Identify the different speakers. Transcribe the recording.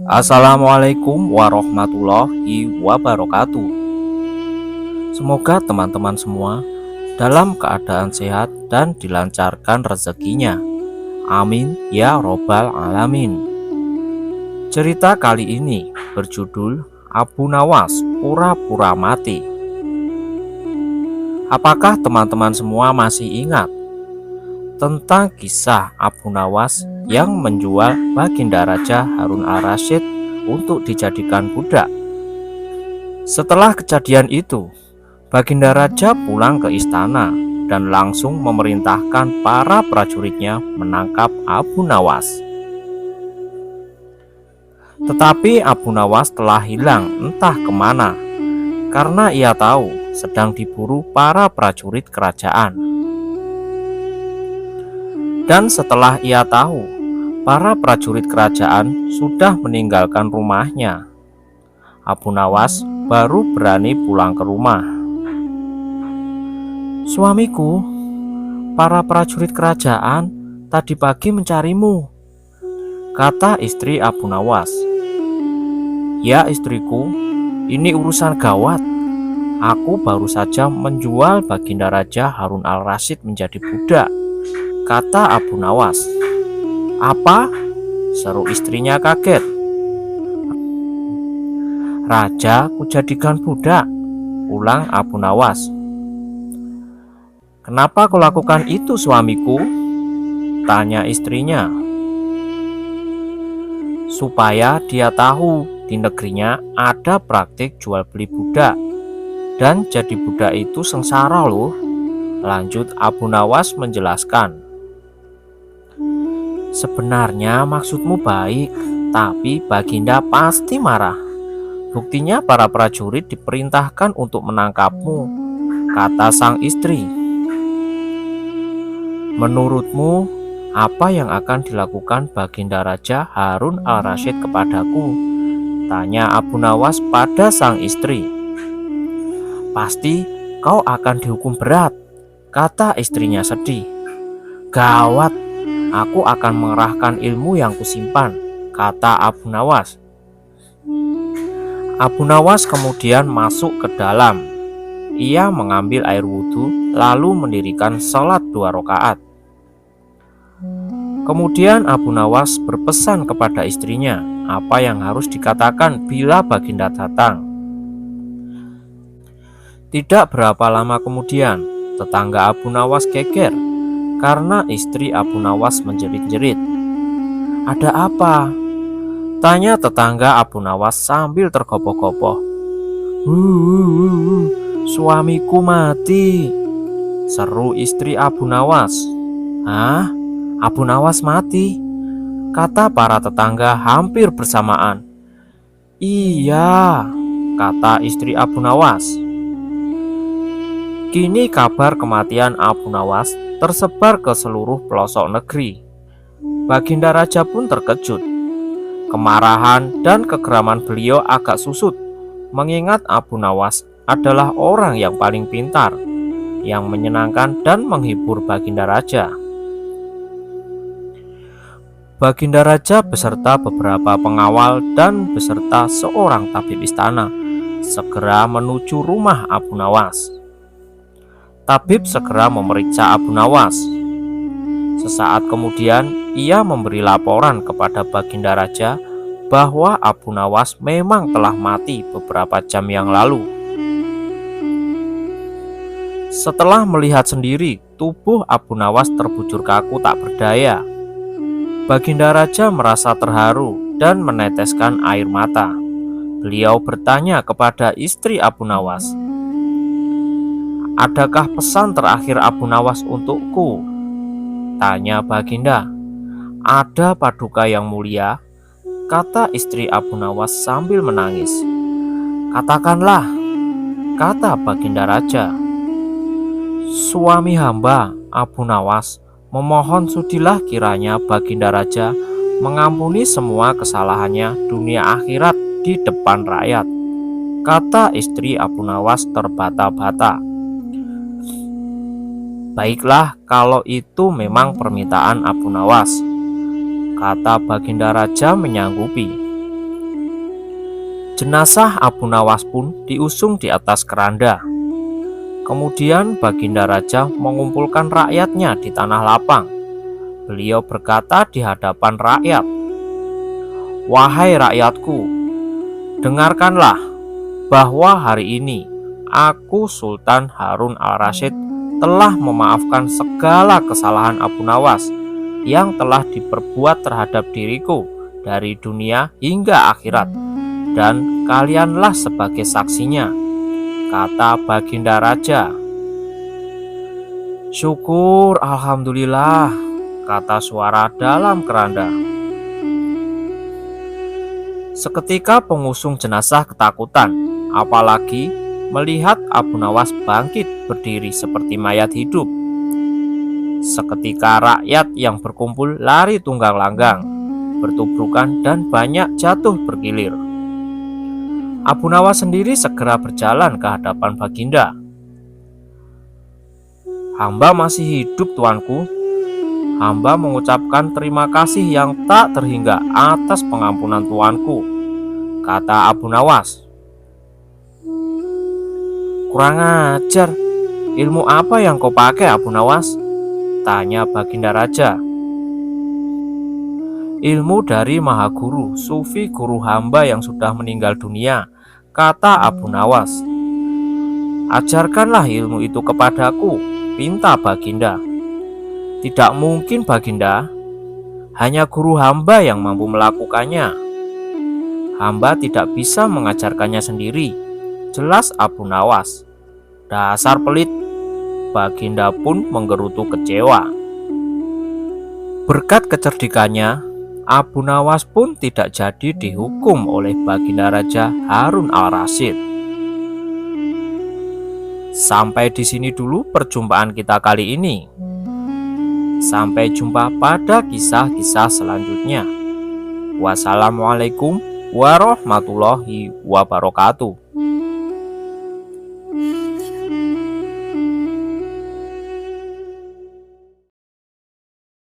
Speaker 1: Assalamualaikum warahmatullahi wabarakatuh. Semoga teman-teman semua dalam keadaan sehat dan dilancarkan rezekinya. Amin ya robbal alamin. Cerita kali ini berjudul Abu Nawas Pura-Pura Mati. Apakah teman-teman semua masih ingat tentang kisah Abu Nawas yang menjual Baginda Raja Harun al-Rasyid untuk dijadikan budak? Setelah kejadian itu, Baginda Raja pulang ke istana dan langsung memerintahkan para prajuritnya menangkap Abu Nawas. Tetapi Abu Nawas telah hilang entah kemana, karena ia tahu sedang diburu para prajurit kerajaan. Dan setelah ia tahu para prajurit kerajaan sudah meninggalkan rumahnya, Abu Nawas baru berani pulang ke rumah. "Suamiku, para prajurit kerajaan tadi pagi mencarimu," kata istri Abu Nawas. "Ya istriku, ini urusan gawat. Aku baru saja menjual Baginda Raja Harun al-Rasyid menjadi budak," kata Abu Nawas. "Apa?" seru istrinya kaget. "Raja kujadikan budak," ulang Abu Nawas. "Kenapa kau lakukan itu, suamiku?" tanya istrinya. "Supaya dia tahu di negerinya ada praktik jual beli budak, dan jadi budak itu sengsara loh," lanjut Abu Nawas menjelaskan. "Sebenarnya maksudmu baik, tapi Baginda pasti marah. Buktinya para prajurit diperintahkan untuk menangkapmu," kata sang istri. "Menurutmu, apa yang akan dilakukan Baginda Raja Harun al-Rasyid kepadaku?" tanya Abu Nawas pada sang istri. "Pasti kau akan dihukum berat," kata istrinya sedih. "Gawat, aku akan mengerahkan ilmu yang kusimpan," kata Abu Nawas. Abu Nawas kemudian masuk ke dalam. Ia mengambil air wudhu lalu mendirikan sholat 2 rakaat. Kemudian Abu Nawas berpesan kepada istrinya apa yang harus dikatakan bila Baginda datang. Tidak berapa lama kemudian, tetangga Abu Nawas geger karena istri Abu Nawas menjerit-jerit. "Ada apa?" tanya tetangga Abu Nawas sambil tergopoh-gopoh. Suamiku mati," seru istri Abu Nawas. "Hah? Abu Nawas mati?" kata para tetangga hampir bersamaan. "Iya," kata istri Abu Nawas. Kini kabar kematian Abu Nawas tersebar ke seluruh pelosok negeri. Baginda Raja pun terkejut. Kemarahan dan kegeraman beliau agak susut, mengingat Abu Nawas adalah orang yang paling pintar, yang menyenangkan dan menghibur Baginda Raja. Baginda Raja beserta beberapa pengawal dan beserta seorang tabib istana segera menuju rumah Abu Nawas. Tabib segera memeriksa Abu Nawas. Sesaat kemudian ia memberi laporan kepada Baginda Raja bahwa Abu Nawas memang telah mati beberapa jam yang lalu. Setelah melihat sendiri tubuh Abu Nawas terbujur kaku tak berdaya, Baginda Raja merasa terharu dan meneteskan air mata. Beliau bertanya kepada istri Abu Nawas, "Adakah pesan terakhir Abu Nawas untukku?" tanya Baginda. "Ada paduka yang mulia," kata istri Abu Nawas sambil menangis. "Katakanlah," kata Baginda Raja. "Suami hamba, Abu Nawas, memohon sudilah kiranya Baginda Raja mengampuni semua kesalahannya dunia akhirat di depan rakyat," kata istri Abu Nawas terbata-bata. "Baiklah, kalau itu memang permintaan Abu Nawas," kata Baginda Raja menyanggupi. Jenazah Abu Nawas pun diusung di atas keranda. Kemudian Baginda Raja mengumpulkan rakyatnya di tanah lapang. Beliau berkata di hadapan rakyat, "Wahai rakyatku, dengarkanlah bahwa hari ini aku Sultan Harun al-Rasyid telah memaafkan segala kesalahan Abu Nawas yang telah diperbuat terhadap diriku dari dunia hingga akhirat, dan kalianlah sebagai saksinya," kata Baginda Raja. "Syukur, alhamdulillah," kata suara dalam keranda. Seketika pengusung jenazah ketakutan, apalagi melihat Abu Nawas bangkit berdiri seperti mayat hidup. Seketika rakyat yang berkumpul lari tunggang langgang, bertubrukan dan banyak jatuh bergilir. Abu Nawas sendiri segera berjalan ke hadapan Baginda. "Hamba masih hidup, tuanku. Hamba mengucapkan terima kasih yang tak terhingga atas pengampunan tuanku," kata Abu Nawas. "Kurang ajar, ilmu apa yang kau pakai, Abu Nawas?" tanya Baginda Raja. "Ilmu dari Maha Guru, Sufi guru hamba yang sudah meninggal dunia," kata Abu Nawas. "Ajarkanlah ilmu itu kepadaku," pinta Baginda. "Tidak mungkin, Baginda. Hanya guru hamba yang mampu melakukannya. Hamba tidak bisa mengajarkannya sendiri," jelas Abu Nawas. "Dasar pelit." Baginda pun menggerutu kecewa. Berkat kecerdikannya, Abu Nawas pun tidak jadi dihukum oleh Baginda Raja Harun al-Rasyid. Sampai di sini dulu perjumpaan kita kali ini. Sampai jumpa pada kisah-kisah selanjutnya. Wassalamualaikum warahmatullahi wabarakatuh.